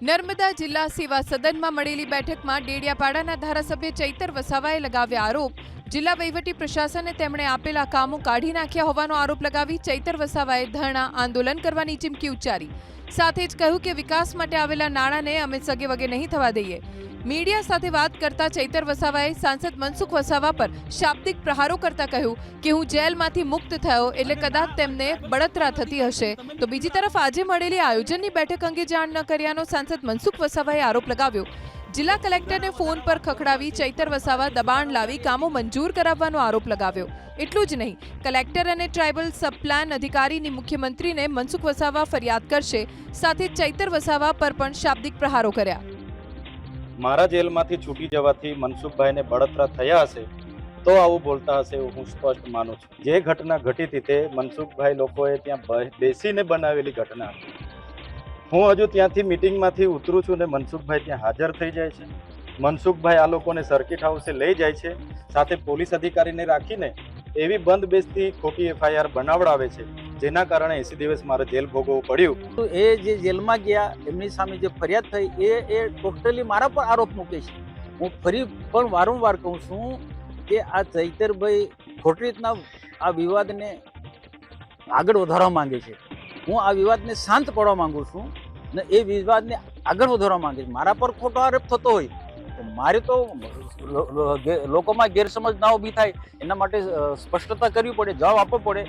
નર્મદા જિલ્લા સેવા સદનમાં મળેલી બેઠકમાં ડેડિયાપાડાના ધારાસભ્ય ચૈતર વસાવાએ લગાવ્યા આરોપ। જિલ્લા વહીવટી પ્રશાસને તેમણે આપેલા કામો કાઢી નાખ્યા હોવાનો આરોપ લગાવી ચૈતર વસાવાએ ધરણા આંદોલન કરવાની ચીમકી ઉચ્ચારી। સાથે જ કહ્યું કે વિકાસ માટે આવેલા નાણાંને અમે સગે વગે નહીં થવા દઈએ। મીડિયા સાથે વાત કરતા ચૈતર વસાવાએ સાંસદ મનસુખ વસાવા પર શાબ્દિક પ્રહારો કરતા કહ્યું કે હું જેલમાંથી મુક્ત થયો એટલે કદાચ તેમને બળતરા થતી હશે, તો બીજી તરફ આજે મળેલી આયોજનની બેઠક અંગે જાણ ન કર્યાનો સાંસદ મનસુખ વસાવાએ આરોપ લગાવ્યો। જિલ્લા કલેક્ટરને ફોન પર ખખડાવી ચૈતર વસાવા દબાણ લાવી કામો મંજૂર કરાવવાનો આરોપ લગાવ્યો। એટલું જ નહીં, કલેક્ટર અને ટ્રાઇબલ સબ પ્લાન અધિકારીની મુખ્યમંત્રીને મનસુખ વસાવા ફરિયાદ કરશે, સાથે ચૈતર વસાવા પર પણ શાબ્દિક પ્રહારો કર્યા। મારા જેલમાંથી છૂટી જવાથી મનસુખભાઈને બળતરા થયા હશે તો આવું બોલતા હશે એવું હું સ્પષ્ટ માનું છું। જે ઘટના ઘટી હતી તે મનસુખભાઈ લોકોએ ત્યાં બેસીને બનાવેલી ઘટના હતી। હું હજુ ત્યાંથી મિટિંગમાંથી ઉતરું છું ને મનસુખભાઈ ત્યાં હાજર થઈ જાય છે। મનસુખભાઈ આ લોકોને સર્કિટ હાઉસે લઈ જાય છે, સાથે પોલીસ અધિકારીને રાખીને એવી બંધ બેસતી ખોટી FIR બનાવડાવે છે, જેના કારણે 80 દિવસ મારે જેલ ભોગવવું પડ્યું। તો એ જે જેલમાં ગયા એમની સામે જે ફરિયાદ થઈ એ ટોટલી મારા પર આરોપ મૂકે છે। હું ફરી પણ વારંવાર કહું છું કે આ ચૈતરભાઈ ખોટી રીતના આ વિવાદને આગળ વધારવા માંગે છે। હું આ વિવાદને શાંત પાડવા માંગુ છું ને એ વિવાદને આગળ વધારવા માંગે છે। મારા પર ખોટો આરોપ થતો હોય તો મારે તો લોકોમાં ગેરસમજ ના ઊભી થાય એના માટે સ્પષ્ટતા કરવી પડે, જવાબ આપવો પડે।